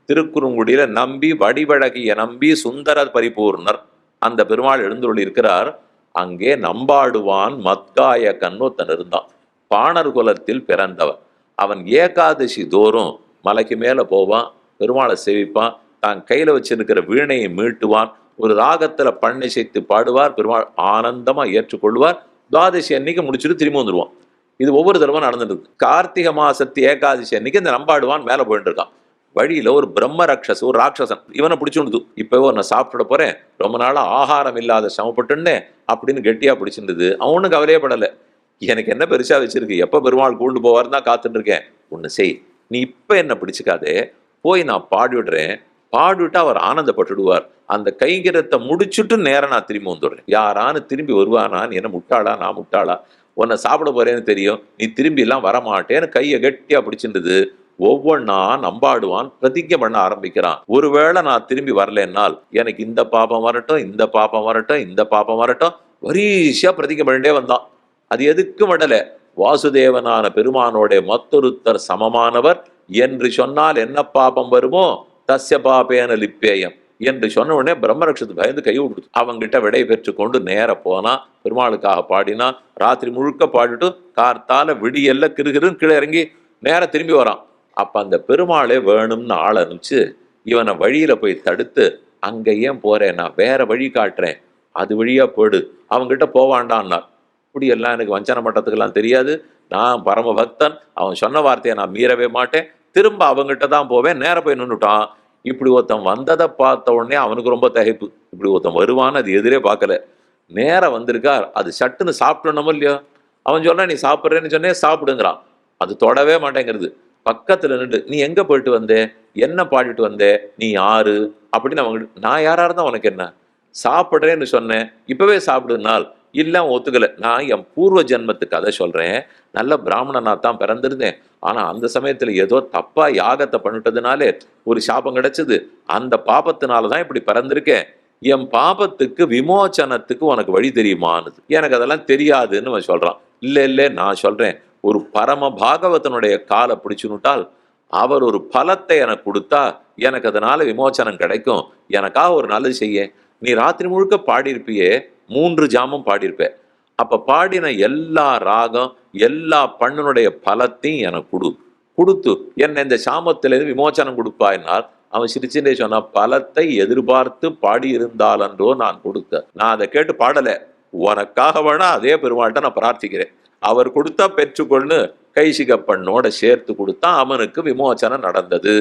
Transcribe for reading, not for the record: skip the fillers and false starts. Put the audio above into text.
திருக்குறுங்குடியில நம்பி வடிவழகிய நம்பி சுந்தர பரிபூர்ணர் அந்த பெருமாள் எழுந்துள்ளி இருக்கிறார். அங்கே நம்பாடுவான் மத்காய கண்ணொத்தன் இருந்தான். பாணர் குலத்தில் பிறந்தவன். அவன் ஏகாதசி தோறும் மலைக்கு மேல போவான், பெருமாளை சேவிப்பான், தான் கையில வச்சிருக்கிற வீணையை மீட்டுவான், ஒரு ராகத்துல பண்ணை செய்து பாடுவார், பெருமாள் ஆனந்தமா ஏற்றுக்கொள்வார். துவாதசி அன்னைக்கு முடிச்சுட்டு திரும்பி வந்துடுவான். இது ஒவ்வொரு தடவை நடந்துட்டு இருக்கு. கார்த்திகை மாசத்து ஏகாதசி அன்னைக்கு இந்த நம்பாடுவான் மேல போயிட்டு இருக்கான். வழியில ஒரு பிரம்ம ரக்ஷஸ், ஒரு ராட்சசன் இவனை பிடிச்சுடுது. இப்போ நான் சாப்பிட போறேன், ரொம்ப நாளா ஆகாரம் இல்லாத சமப்பட்டுன்னு அப்படின்னு கெட்டியா பிடிச்சிருந்தது. அவனும் கவலையே படலை. எனக்கு என்ன பெருசா வச்சிருக்கு, எப்ப பெருமாள் கூண்டு போவார் தான் காத்துட்டு இருக்கேன். ஒண்ணு செய், நீ இப்ப என்ன பிடிச்சுக்காதே, போய் நான் பாடிவிடுறேன், பாடிவிட்டு அவர் ஆனந்தப்பட்டுடுவார். அந்த கைங்கரத்தை முடிச்சுட்டு நேரம் நான் திரும்பி வந்துடுறேன். யாரானு திரும்பி வருவானா, நீ என்ன முட்டாளா, நான் முட்டாளா, உன்னை சாப்பிட போறேன்னு தெரியும், நீ திரும்பி எல்லாம் வரமாட்டேன்னு கையை கெட்டியா பிடிச்சிருந்தது. ஒவ்வொன்னா நம்பாடுவான் பிரதிஜை பண்ண ஆரம்பிக்கிறான். ஒருவேளை நான் திரும்பி வரலன்னால் எனக்கு இந்த பாப்பம் வரட்டும், இந்த பாப்பம் வரட்டும், இந்த பாப்பம் வரட்டும், வரிசையா பிரதிஜை பண்ணிட்டே வந்தான். அது எதுக்கு விடல, வாசுதேவனான பெருமானோட மத்தொருத்தர் சமமானவர் என்று சொன்னால் என்ன பாபம் வருமோ, தஸ்ய பாபேன லிப்பேயம் என்று சொன்ன உடனே பிரம்மரக்ஷத்து பயந்து கை விடுது. அவங்கிட்ட விடை பெற்று கொண்டு நேர போனா, பெருமாளுக்காக பாடினா, ராத்திரி முழுக்க பாடிட்டு கார்த்தால விடியல்ல கிருகிருன்னு கீழே இறங்கி நேர திரும்பி வரான். அப்ப அந்த பெருமாளே வேணும்னு ஆள் அனுப்பிச்சு இவனை வழியில போய் தடுத்து, அங்க ஏன் போறேன், நான் வேற வழி காட்டுறேன், அது வழியா போடு, அவங்கிட்ட போவாண்டான்னார். இப்படி எல்லாம் எனக்கு வஞ்சன மட்டத்துக்கெல்லாம் தெரியாது, நான் பரம பக்தன், அவன் சொன்ன வார்த்தையை நான் மீறவே மாட்டேன், திரும்ப அவங்ககிட்ட தான் போவேன். நேர போய் நின்றுட்டான். இப்படி ஒருத்தன் வந்ததை பார்த்த உடனே அவனுக்கு ரொம்ப தகைப்பு. இப்படி ஒருத்தன் வருவான்னு அது எதிரே பார்க்கல. நேரம் வந்திருக்கார், அது சட்டுன்னு சாப்பிடணுமோ இல்லையோ. அவன் சொல்றான், நீ சாப்பிட்றேன்னு சொன்னே சாப்பிடுங்கிறான். அது தொடவே மாட்டேங்கிறது. பக்கத்துல நின்று, நீ எங்க போயிட்டு வந்தே, என்ன பாடிட்டு வந்தே, நீ யாரு அப்படின்னு அவங்ககிட்ட, நான் யாரா இருந்தா உனக்கு என்ன, சாப்பிட்றேன்னு சொன்னேன், இப்பவே சாப்பிடுனால் இல்ல ஒத்துக்கல, நான் என் பூர்வ ஜென்மத்து கதை சொல்றேன், நல்ல பிராமணனா தான் பிறந்திருந்தேன், ஆனா அந்த சமயத்துல ஏதோ தப்பா யாகத்தை பண்ணிட்டதுனாலே ஒரு சாபம் கிடைச்சது, அந்த பாபத்தினாலதான் இப்படி பிறந்திருக்கேன், என் பாபத்துக்கு விமோச்சனத்துக்கு உனக்கு வழி தெரியுமான்னு. எனக்கு அதெல்லாம் தெரியாதுன்னு அவன் சொல்றான். இல்ல நான் சொல்றேன், ஒரு பரம பாகவதனுடைய காலை பிடிச்சுனுட்டால் அவர் ஒரு பலத்தை எனக்கு கொடுத்தா எனக்கு அதனால விமோச்சனம் கிடைக்கும், எனக்காக ஒரு நல்லது செய்ய. நீ ராத்திரி முழுக்க பாடியிருப்பியே, 3 ஜாமம் பாடியிருப்ப, அப்ப பாடின எல்லா ராகம் எல்லா பண்ணுனுடைய பலத்தையும் எனக்கு கொடுத்து என்ன இந்த சாமத்திலிருந்து விமோச்சனம் கொடுப்பாயினால். அவன் சிரிச்சுட்டே சொன்னா, பலத்தை எதிர்பார்த்து பாடியிருந்தாலன்றோ நான் கொடுத்த, நான் அதை கேட்டு பாடல, உனக்காக வேணா அதே பெருமாள்கிட்ட நான் பிரார்த்திக்கிறேன், அவர் கொடுத்தா பெற்றுக்கொள்ளு கைசிகப்பண்ணோட சேர்த்து கொடுத்தா அவனுக்கு விமோச்சனம் நடந்தது.